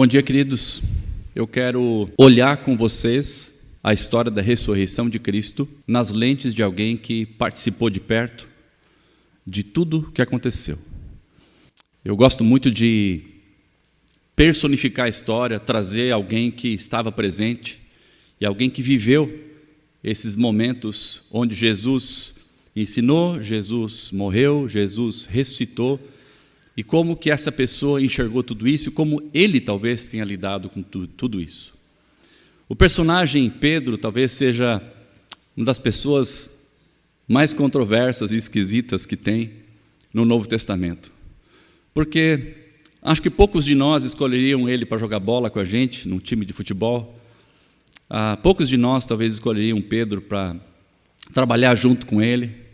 Bom dia, queridos. Eu quero olhar com vocês a história da ressurreição de Cristo nas lentes de alguém que participou de perto de tudo que aconteceu. Eu gosto muito de personificar a história, trazer alguém que estava presente e alguém que viveu esses momentos onde Jesus ensinou, Jesus morreu, Jesus ressuscitou, e como que essa pessoa enxergou tudo isso e como ele talvez tenha lidado com tudo isso. O personagem Pedro talvez seja uma das pessoas mais controversas e esquisitas que tem no Novo Testamento. Porque acho que poucos de nós escolheriam ele para jogar bola com a gente, num time de futebol. Poucos de nós talvez escolheriam Pedro para trabalhar junto com ele.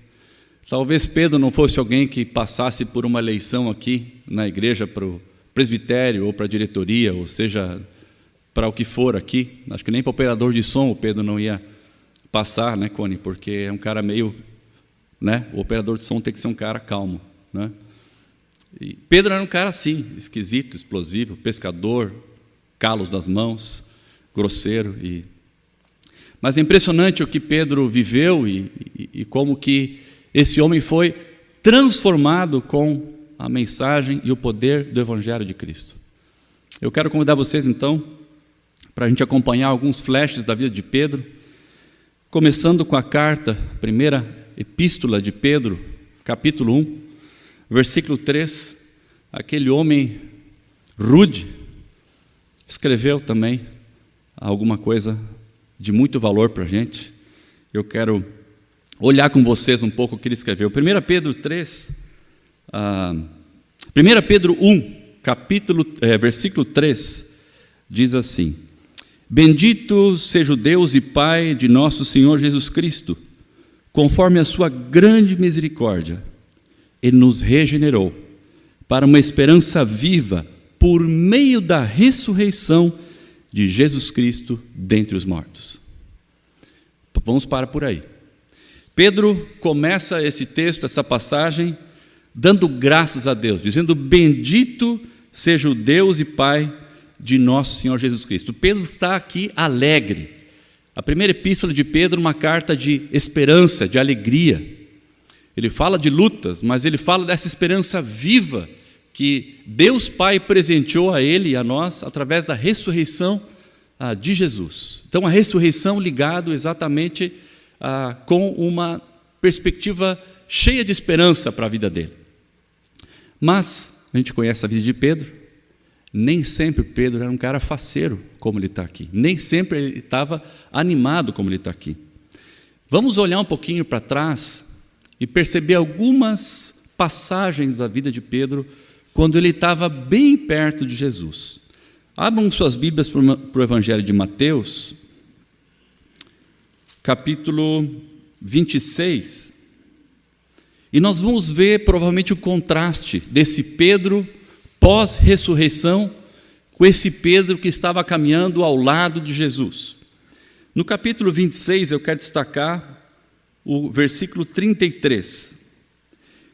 Talvez Pedro não fosse alguém que passasse por uma eleição aqui na igreja para o presbitério ou para a diretoria, ou seja, para o que for aqui. Acho que nem para o operador de som o Pedro não ia passar, né, Cone? Porque é um cara meio... né? O operador de som tem que ser um cara calmo, né? E Pedro era um cara assim, esquisito, explosivo, pescador, calos das mãos, grosseiro. Mas é impressionante o que Pedro viveu e como que esse homem foi transformado com a mensagem e o poder do Evangelho de Cristo. Eu quero convidar vocês, então, para a gente acompanhar alguns flashes da vida de Pedro, começando com a carta, primeira epístola de Pedro, capítulo 1, versículo 3, aquele homem rude escreveu também alguma coisa de muito valor para a gente. Eu quero olhar com vocês um pouco o que ele escreveu. 1 Pedro 1, versículo 3, diz assim: Bendito seja o Deus e Pai de nosso Senhor Jesus Cristo, conforme a sua grande misericórdia, Ele nos regenerou para uma esperança viva por meio da ressurreição de Jesus Cristo dentre os mortos. Vamos parar por aí. Pedro começa esse texto, essa passagem, dando graças a Deus, dizendo: bendito seja o Deus e Pai de nosso Senhor Jesus Cristo. Pedro está aqui alegre. A primeira epístola de Pedro é uma carta de esperança, de alegria. Ele fala de lutas, mas ele fala dessa esperança viva que Deus Pai presenteou a ele e a nós através da ressurreição de Jesus. Então, a ressurreição ligado exatamente com uma perspectiva cheia de esperança para a vida dele. Mas a gente conhece a vida de Pedro. Nem sempre Pedro era um cara faceiro como ele está aqui. Nem sempre ele estava animado como ele está aqui. Vamos olhar um pouquinho para trás e perceber algumas passagens da vida de Pedro quando ele estava bem perto de Jesus. Abram suas Bíblias para o Evangelho de Mateus, capítulo 26, e nós vamos ver provavelmente o contraste desse Pedro pós-ressurreição com esse Pedro que estava caminhando ao lado de Jesus. No capítulo 26 eu quero destacar o versículo 33.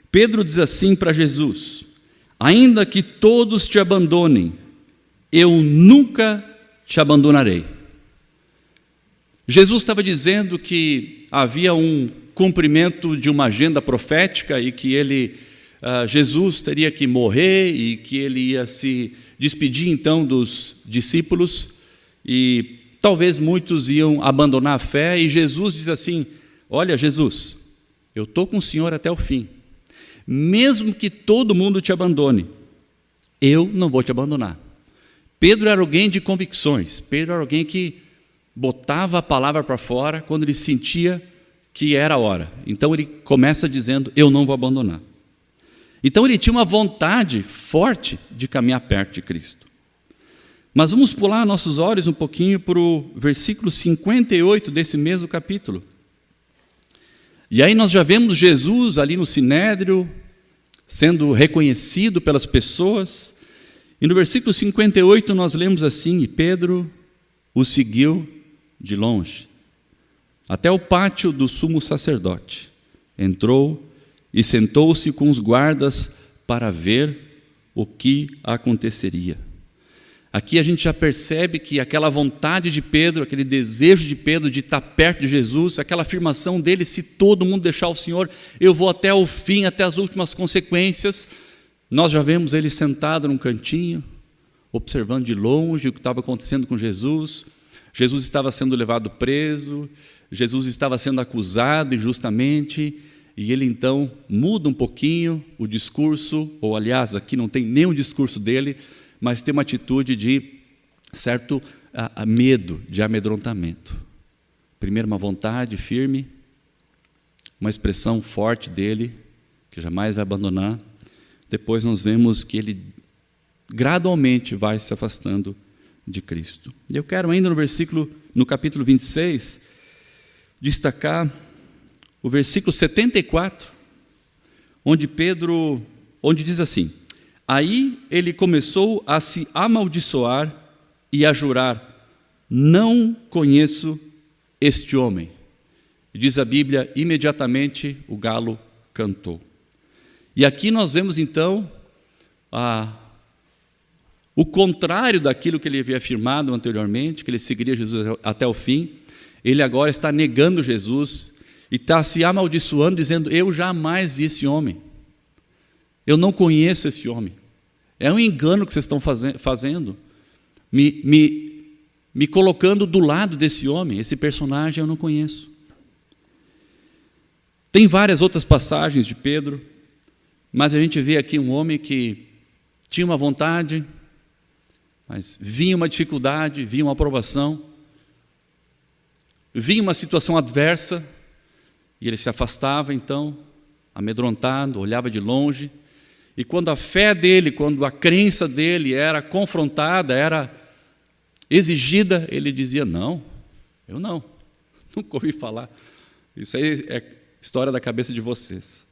Pedro diz assim para Jesus: ainda que todos te abandonem, eu nunca te abandonarei. Jesus estava dizendo que havia um cumprimento de uma agenda profética e que Jesus teria que morrer e que ele ia se despedir então dos discípulos e talvez muitos iam abandonar a fé, e Jesus diz assim: olha, Jesus, eu estou com o Senhor até o fim, mesmo que todo mundo te abandone, eu não vou te abandonar. Pedro era alguém de convicções, Pedro era alguém que botava a palavra para fora quando ele sentia que era a hora. Então ele começa dizendo: eu não vou abandonar. Então ele tinha uma vontade forte de caminhar perto de Cristo. Mas vamos pular nossos olhos um pouquinho para o versículo 58 desse mesmo capítulo. E aí nós já vemos Jesus ali no Sinédrio, sendo reconhecido pelas pessoas. E no versículo 58 nós lemos assim: e Pedro o seguiu de longe, até o pátio do sumo sacerdote. Entrou e sentou-se com os guardas para ver o que aconteceria. Aqui a gente já percebe que aquela vontade de Pedro, aquele desejo de Pedro de estar perto de Jesus, aquela afirmação dele, se todo mundo deixar o Senhor, eu vou até o fim, até as últimas consequências. Nós já vemos ele sentado num cantinho, observando de longe o que estava acontecendo com Jesus. Jesus estava sendo levado preso, Jesus estava sendo acusado injustamente, e ele então muda um pouquinho o discurso, ou aliás, aqui não tem nenhum discurso dele, mas tem uma atitude de certo medo, de amedrontamento. Primeiro uma vontade firme, uma expressão forte dele, que jamais vai abandonar. Depois nós vemos que ele gradualmente vai se afastando de Cristo. Eu quero ainda no capítulo 26, destacar o versículo 74, onde diz assim: aí ele começou a se amaldiçoar e a jurar, não conheço este homem. E diz a Bíblia, imediatamente o galo cantou. E aqui nós vemos então o contrário daquilo que ele havia afirmado anteriormente, que ele seguiria Jesus até o fim. Ele agora está negando Jesus e está se amaldiçoando, dizendo, eu jamais vi esse homem. Eu não conheço esse homem. É um engano que vocês estão fazendo, me colocando do lado desse homem. Esse personagem eu não conheço. Tem várias outras passagens de Pedro, mas a gente vê aqui um homem que tinha uma vontade, mas vinha uma dificuldade, vinha uma provação, vinha uma situação adversa, e ele se afastava então, amedrontado, olhava de longe. E quando a fé dele, quando a crença dele era confrontada, era exigida, ele dizia, não, eu não, nunca ouvi falar. Isso aí é história da cabeça de vocês.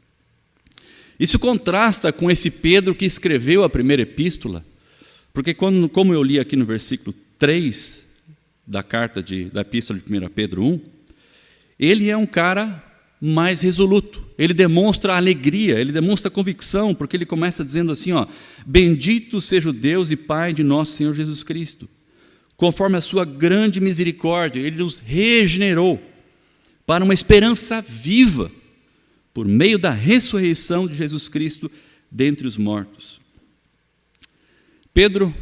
Isso contrasta com esse Pedro que escreveu a primeira epístola, porque como eu li aqui no versículo 3 da epístola de 1 Pedro 1, ele é um cara mais resoluto, ele demonstra alegria, ele demonstra convicção, porque ele começa dizendo assim, bendito seja o Deus e Pai de nosso Senhor Jesus Cristo, conforme a sua grande misericórdia, ele nos regenerou para uma esperança viva, por meio da ressurreição de Jesus Cristo dentre os mortos. Pedro,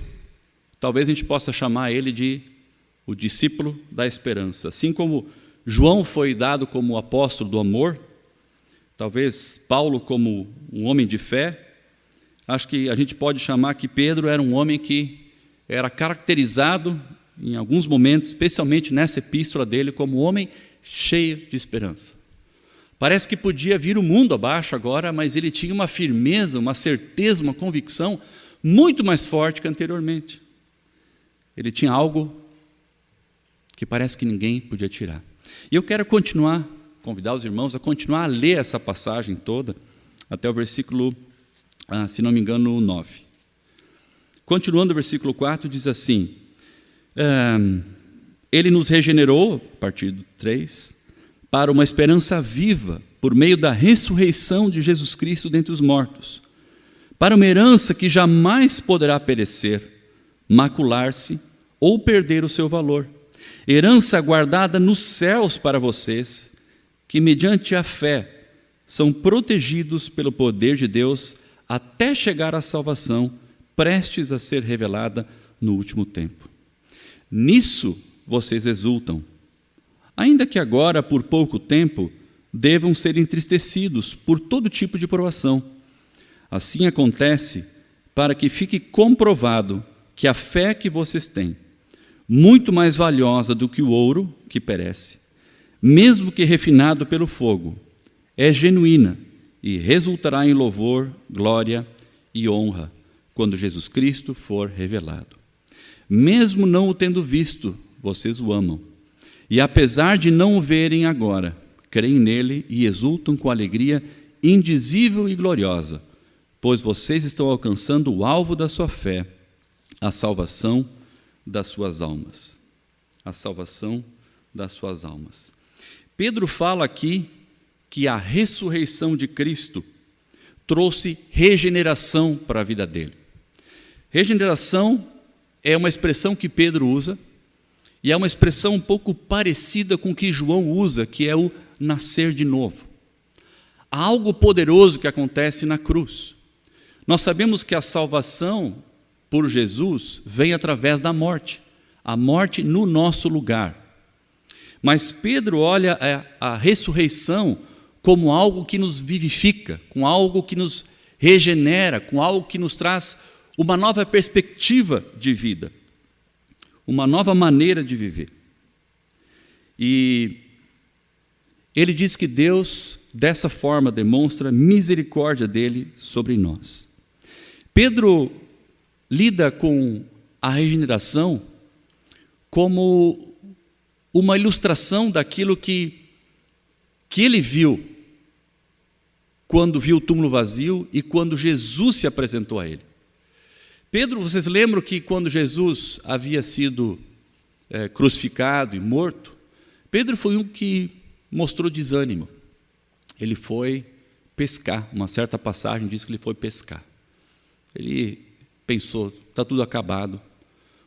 talvez a gente possa chamar ele de o discípulo da esperança, assim como João foi dado como o apóstolo do amor, talvez Paulo como um homem de fé. Acho que a gente pode chamar que Pedro era um homem que era caracterizado em alguns momentos, especialmente nessa epístola dele, como um homem cheio de esperança. Parece que podia vir o mundo abaixo agora, mas ele tinha uma firmeza, uma certeza, uma convicção muito mais forte que anteriormente. Ele tinha algo que parece que ninguém podia tirar. E eu quero convidar os irmãos a continuar a ler essa passagem toda, até o versículo, se não me engano, 9. Continuando o versículo 4, diz assim, ele nos regenerou, a partir do 3, para uma esperança viva, por meio da ressurreição de Jesus Cristo dentre os mortos, para uma herança que jamais poderá perecer, macular-se ou perder o seu valor, herança guardada nos céus para vocês, que mediante a fé são protegidos pelo poder de Deus até chegar à salvação, prestes a ser revelada no último tempo. Nisso vocês exultam, ainda que agora, por pouco tempo, devam ser entristecidos por todo tipo de provação. Assim acontece para que fique comprovado que a fé que vocês têm, muito mais valiosa do que o ouro que perece, mesmo que refinado pelo fogo, é genuína e resultará em louvor, glória e honra quando Jesus Cristo for revelado. Mesmo não o tendo visto, vocês o amam. E apesar de não o verem agora, creem nele e exultam com alegria indizível e gloriosa, pois vocês estão alcançando o alvo da sua fé, a salvação das suas almas. A salvação das suas almas. Pedro fala aqui que a ressurreição de Cristo trouxe regeneração para a vida dele. Regeneração é uma expressão que Pedro usa, e é uma expressão um pouco parecida com o que João usa, que é o nascer de novo. Há algo poderoso que acontece na cruz. Nós sabemos que a salvação por Jesus vem através da morte, a morte no nosso lugar. Mas Pedro olha a ressurreição como algo que nos vivifica, com algo que nos regenera, com algo que nos traz uma nova perspectiva de vida, uma nova maneira de viver. E ele diz que Deus, dessa forma, demonstra misericórdia dele sobre nós. Pedro lida com a regeneração como uma ilustração daquilo que ele viu quando viu o túmulo vazio e quando Jesus se apresentou a ele. Pedro, vocês lembram que quando Jesus havia sido crucificado e morto, Pedro foi um que mostrou desânimo. Ele foi pescar, uma certa passagem diz que ele foi pescar. Ele pensou, está tudo acabado.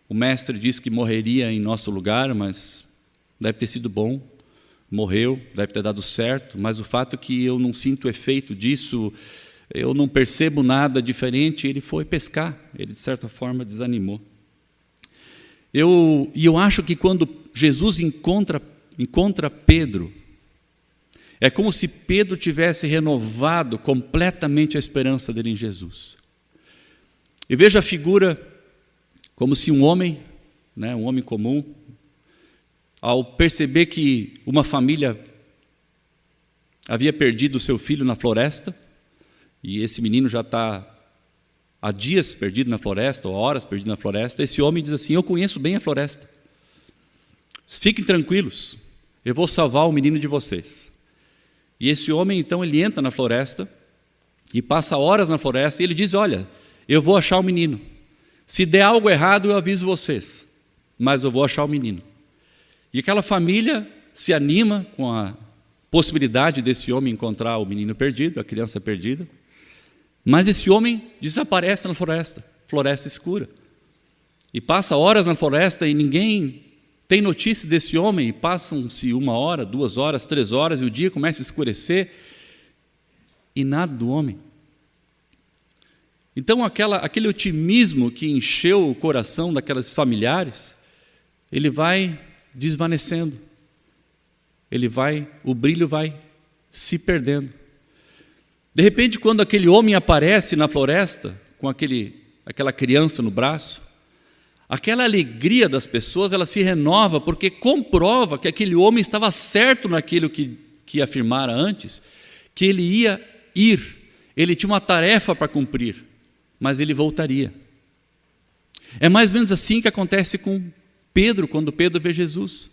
O mestre disse que morreria em nosso lugar, mas deve ter sido bom. Morreu, deve ter dado certo, mas o fato é que eu não sinto o efeito disso, eu não percebo nada diferente. Ele foi pescar, ele de certa forma desanimou. Eu acho que quando Jesus encontra Pedro, é como se Pedro tivesse renovado completamente a esperança dele em Jesus. E veja a figura como se um homem comum, ao perceber que uma família havia perdido o seu filho na floresta, e esse menino já está há dias perdido na floresta, ou horas perdido na floresta, esse homem diz assim: eu conheço bem a floresta, fiquem tranquilos, eu vou salvar o menino de vocês. E esse homem, então, ele entra na floresta, e passa horas na floresta, e ele diz: olha, eu vou achar o menino, se der algo errado eu aviso vocês, mas eu vou achar o menino. E aquela família se anima com a possibilidade desse homem encontrar o menino perdido, a criança perdida, mas esse homem desaparece na floresta escura, e passa horas na floresta e ninguém tem notícia desse homem, e passam-se 1 hora, 2 horas, 3 horas, e o dia começa a escurecer, e nada do homem. Então aquele otimismo que encheu o coração daqueles familiares, ele vai desvanecendo, o brilho vai se perdendo. De repente, quando aquele homem aparece na floresta, com aquela criança no braço, aquela alegria das pessoas, ela se renova, porque comprova que aquele homem estava certo naquilo que afirmara antes, que ele ia ir, ele tinha uma tarefa para cumprir, mas ele voltaria. É mais ou menos assim que acontece com Pedro, quando Pedro vê Jesus.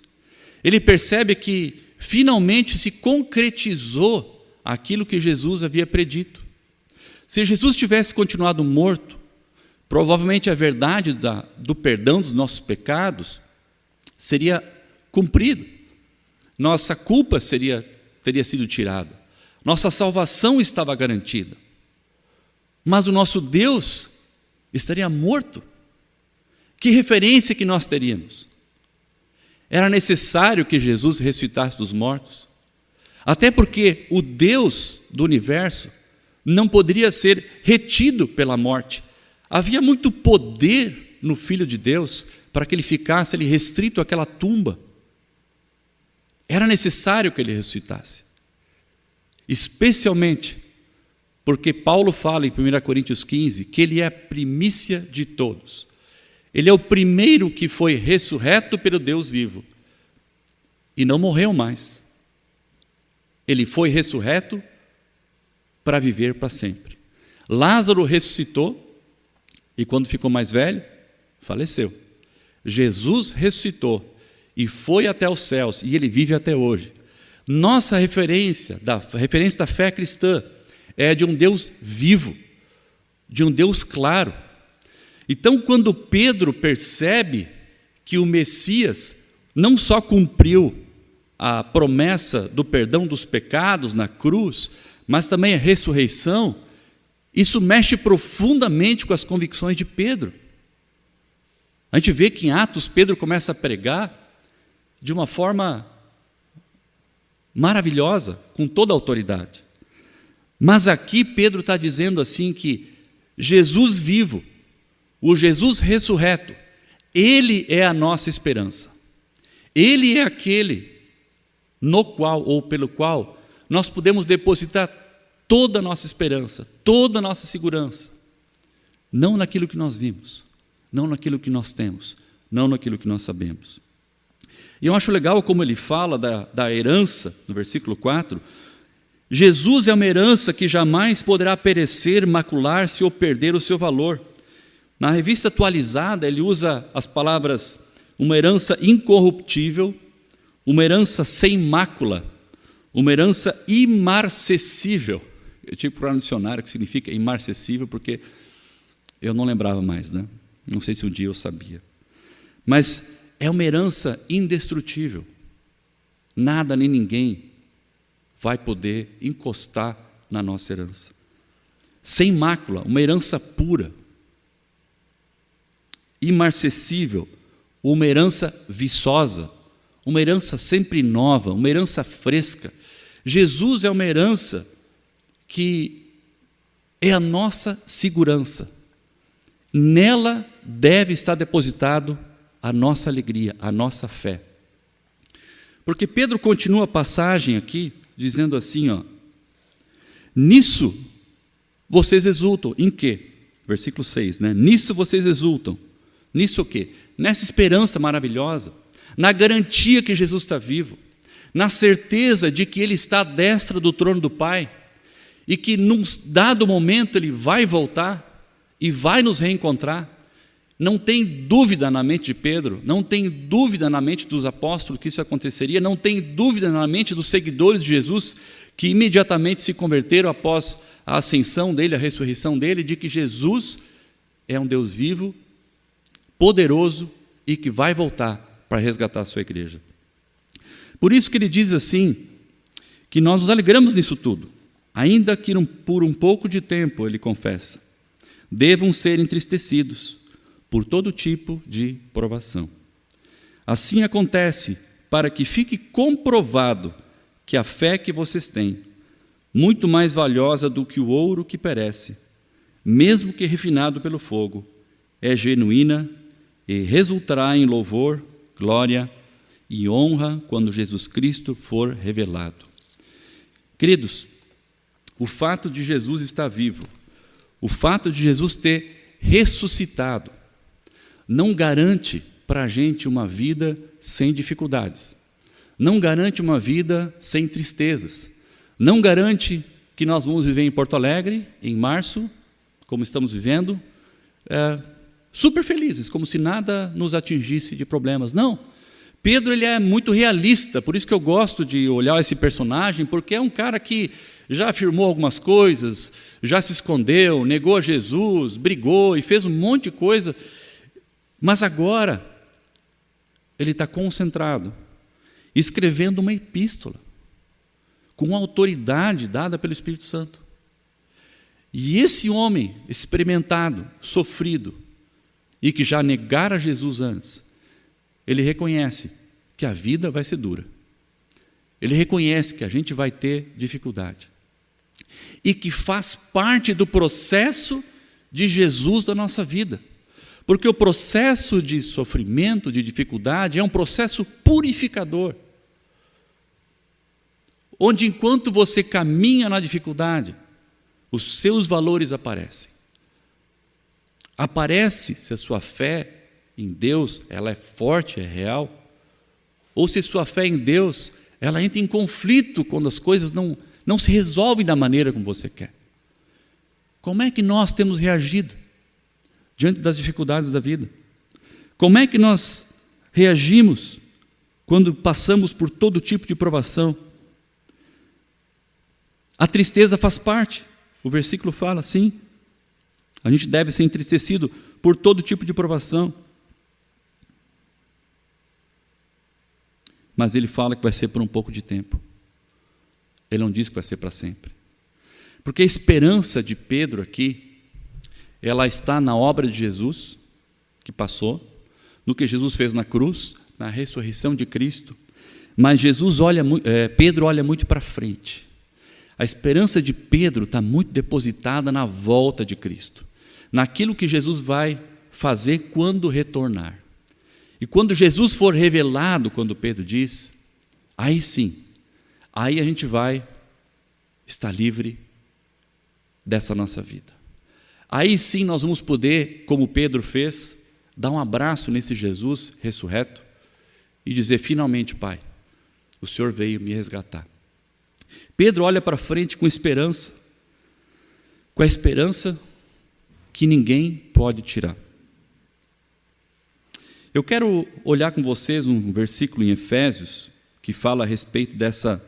Ele percebe que finalmente se concretizou aquilo que Jesus havia predito. Se Jesus tivesse continuado morto, provavelmente a verdade do perdão dos nossos pecados seria cumprido. Nossa culpa teria sido tirada. Nossa salvação estava garantida. Mas o nosso Deus estaria morto. Que referência que nós teríamos? Era necessário que Jesus ressuscitasse dos mortos, até porque o Deus do universo não poderia ser retido pela morte. Havia muito poder no Filho de Deus para que ele ficasse ali restrito àquela tumba. Era necessário que ele ressuscitasse, especialmente porque Paulo fala em 1 Coríntios 15 que ele é a primícia de todos. Ele é o primeiro que foi ressurreto pelo Deus vivo e não morreu mais. Ele foi ressurreto para viver para sempre. Lázaro ressuscitou e quando ficou mais velho, faleceu. Jesus ressuscitou e foi até os céus e ele vive até hoje. Nossa referência da fé cristã é de um Deus vivo, de um Deus claro. Então, quando Pedro percebe que o Messias não só cumpriu a promessa do perdão dos pecados na cruz, mas também a ressurreição, isso mexe profundamente com as convicções de Pedro. A gente vê que em Atos Pedro começa a pregar de uma forma maravilhosa, com toda a autoridade. Mas aqui Pedro está dizendo assim que Jesus vivo, o Jesus ressurreto, Ele é a nossa esperança. Ele é aquele no qual ou pelo qual nós podemos depositar toda a nossa esperança, toda a nossa segurança. Não naquilo que nós vimos, não naquilo que nós temos, não naquilo que nós sabemos. E eu acho legal como ele fala da herança, no versículo 4. Jesus é uma herança que jamais poderá perecer, macular-se ou perder o seu valor. Na revista atualizada, ele usa as palavras uma herança incorruptível, uma herança sem mácula, uma herança imarcessível. Eu tive que procurar no dicionário o que significa imarcessível, porque eu não lembrava mais, né? Não sei se um dia eu sabia. Mas é uma herança indestrutível. Nada nem ninguém vai poder encostar na nossa herança. Sem mácula, uma herança pura. Imarcessível, uma herança viçosa, uma herança sempre nova, uma herança fresca. Jesus é uma herança que é a nossa segurança. Nela deve estar depositado a nossa alegria, a nossa fé. Porque Pedro continua a passagem aqui, dizendo assim, nisso vocês exultam. Em quê? Versículo 6, né? Nisso vocês exultam. Nisso o quê? Nessa esperança maravilhosa, na garantia que Jesus está vivo, na certeza de que Ele está à destra do trono do Pai, e que num dado momento Ele vai voltar e vai nos reencontrar. Não tem dúvida na mente de Pedro, não tem dúvida na mente dos apóstolos que isso aconteceria, não tem dúvida na mente dos seguidores de Jesus que imediatamente se converteram após a ascensão dele, a ressurreição dele, de que Jesus é um Deus vivo, poderoso e que vai voltar para resgatar a sua igreja. Por isso que ele diz assim, que nós nos alegramos nisso tudo, ainda que por um pouco de tempo, ele confessa, devam ser entristecidos por todo tipo de provação. Assim acontece para que fique comprovado que a fé que vocês têm, muito mais valiosa do que o ouro que perece, mesmo que refinado pelo fogo, é genuína e resultará em louvor, glória e honra quando Jesus Cristo for revelado. Queridos, o fato de Jesus estar vivo, o fato de Jesus ter ressuscitado, não garante para a gente uma vida sem dificuldades, não garante uma vida sem tristezas, não garante que nós vamos viver em Porto Alegre, em março, como estamos vivendo, super felizes, como se nada nos atingisse de problemas. Não, Pedro ele é muito realista, por isso que eu gosto de olhar esse personagem, porque é um cara que já afirmou algumas coisas, já se escondeu, negou a Jesus, brigou e fez um monte de coisa, mas agora ele está concentrado, escrevendo uma epístola, com autoridade dada pelo Espírito Santo. E esse homem experimentado, sofrido, e que já negara Jesus antes, ele reconhece que a vida vai ser dura. Ele reconhece que a gente vai ter dificuldade. E que faz parte do processo de Jesus da nossa vida. Porque o processo de sofrimento, de dificuldade, é um processo purificador. Onde enquanto você caminha na dificuldade, os seus valores aparecem. Aparece se a sua fé em Deus ela é forte, é real, ou se sua fé em Deus ela entra em conflito quando as coisas não se resolvem da maneira como você quer. Como é que nós temos reagido diante das dificuldades da vida? Como é que nós reagimos quando passamos por todo tipo de provação? A tristeza faz parte, o versículo fala assim, a gente deve ser entristecido por todo tipo de provação. Mas ele fala que vai ser por um pouco de tempo. Ele não diz que vai ser para sempre. Porque a esperança de Pedro aqui, ela está na obra de Jesus, que passou, no que Jesus fez na cruz, na ressurreição de Cristo, mas Pedro olha muito para frente. A esperança de Pedro está muito depositada na volta de Cristo, naquilo que Jesus vai fazer quando retornar. E quando Jesus for revelado, quando Pedro diz, aí sim, aí a gente vai estar livre dessa nossa vida. Aí sim nós vamos poder, como Pedro fez, dar um abraço nesse Jesus ressurreto e dizer, finalmente, Pai, o Senhor veio me resgatar. Pedro olha para frente com esperança, com a esperança que ninguém pode tirar. Eu quero olhar com vocês um versículo em Efésios que fala a respeito dessa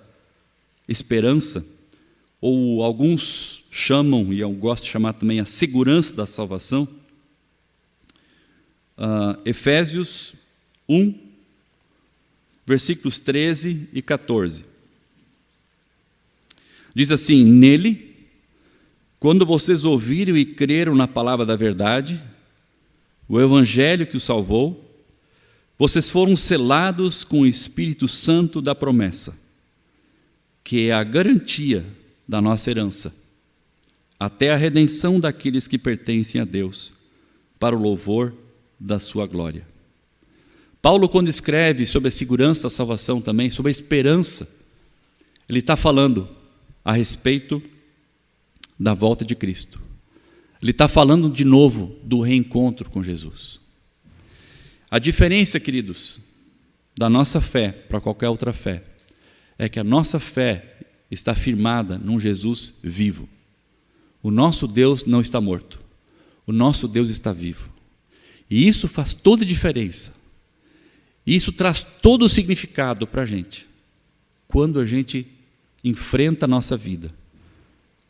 esperança, ou alguns chamam, e eu gosto de chamar também, a segurança da salvação. Efésios 1, versículos 13 e 14. Diz assim: nele, quando vocês ouviram e creram na palavra da verdade, o evangelho que os salvou, vocês foram selados com o Espírito Santo da promessa, que é a garantia da nossa herança, até a redenção daqueles que pertencem a Deus, para o louvor da sua glória. Paulo, quando escreve sobre a segurança da salvação também, sobre a esperança, ele está falando a respeito da volta de Cristo. Ele está falando de novo do reencontro com Jesus. A diferença, queridos, da nossa fé para qualquer outra fé, é que a nossa fé está firmada num Jesus vivo. O nosso Deus não está morto. O nosso Deus está vivo. E isso faz toda a diferença. E isso traz todo o significado para a gente. Quando a gente enfrenta a nossa vida.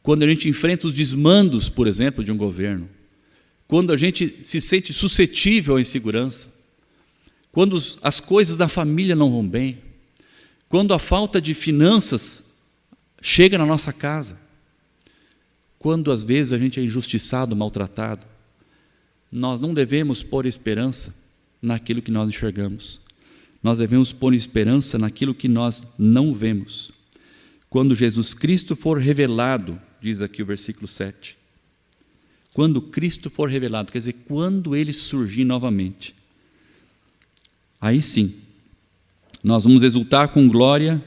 Quando a gente enfrenta os desmandos, por exemplo, de um governo. Quando a gente se sente suscetível à insegurança. Quando as coisas da família não vão bem. Quando a falta de finanças chega na nossa casa. Quando às vezes a gente é injustiçado, maltratado. Nós não devemos pôr esperança naquilo que nós enxergamos. Nós devemos pôr esperança naquilo que nós não vemos. Quando Jesus Cristo for revelado, diz aqui o versículo 7. Quando Cristo for revelado, quer dizer, quando Ele surgir novamente. Aí sim, nós vamos exultar com glória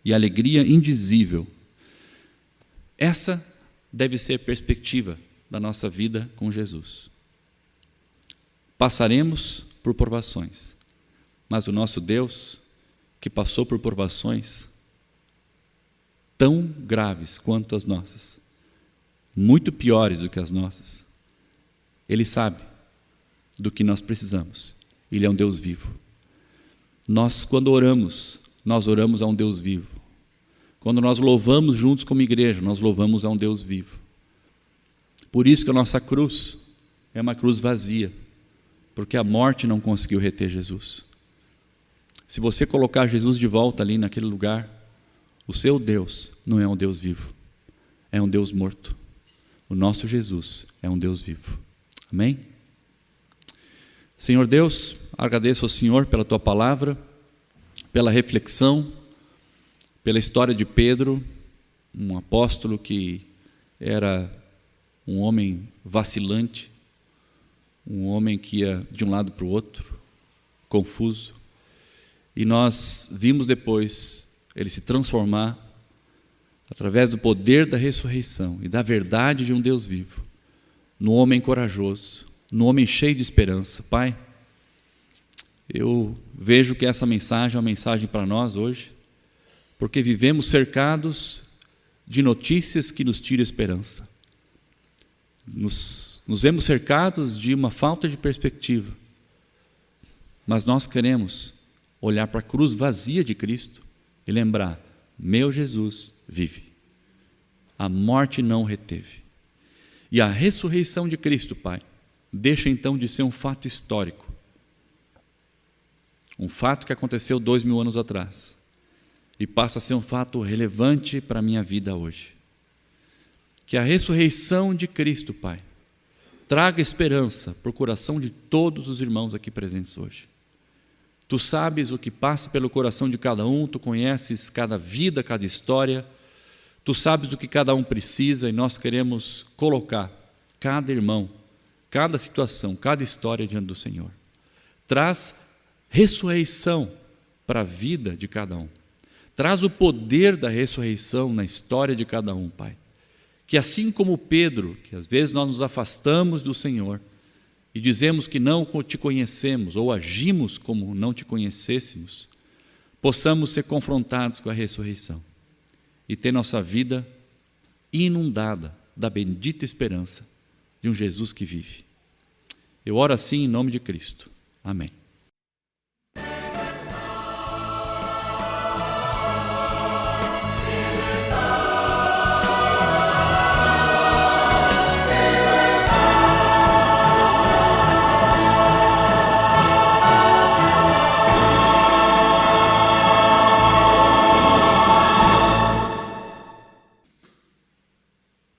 e alegria indizível. Essa deve ser a perspectiva da nossa vida com Jesus. Passaremos por provações, mas o nosso Deus, que passou por provações tão graves quanto as nossas, muito piores do que as nossas, Ele sabe do que nós precisamos. Ele é um Deus vivo. Nós, quando oramos, nós oramos a um Deus vivo. Quando nós louvamos juntos como igreja, nós louvamos a um Deus vivo. Por isso que a nossa cruz é uma cruz vazia, porque a morte não conseguiu reter Jesus. Se você colocar Jesus de volta ali naquele lugar, o seu Deus não é um Deus vivo, é um Deus morto. O nosso Jesus é um Deus vivo. Amém? Senhor Deus, agradeço ao Senhor pela Tua palavra, pela reflexão, pela história de Pedro, um apóstolo que era um homem vacilante, um homem que ia de um lado para o outro, confuso. E nós vimos depois ele se transformar, através do poder da ressurreição e da verdade de um Deus vivo, no homem corajoso, no homem cheio de esperança. Pai, eu vejo que essa mensagem é uma mensagem para nós hoje, porque vivemos cercados de notícias que nos tiram esperança. Nos vemos cercados de uma falta de perspectiva, mas nós queremos olhar para a cruz vazia de Cristo e lembrar, meu Jesus vive, a morte não reteve, e a ressurreição de Cristo, Pai, deixa então de ser um fato histórico, um fato que aconteceu 2000 anos atrás, e passa a ser um fato relevante para a minha vida hoje. Que a ressurreição de Cristo, Pai, traga esperança para o coração de todos os irmãos aqui presentes hoje. Tu sabes o que passa pelo coração de cada um, tu conheces cada vida, cada história, tu sabes o que cada um precisa, e nós queremos colocar cada irmão, cada situação, cada história diante do Senhor. Traz ressurreição para a vida de cada um. Traz o poder da ressurreição na história de cada um, Pai. Que assim como Pedro, que às vezes nós nos afastamos do Senhor e dizemos que não te conhecemos ou agimos como não te conhecêssemos, possamos ser confrontados com a ressurreição e ter nossa vida inundada da bendita esperança de um Jesus que vive. Eu oro assim em nome de Cristo. Amém.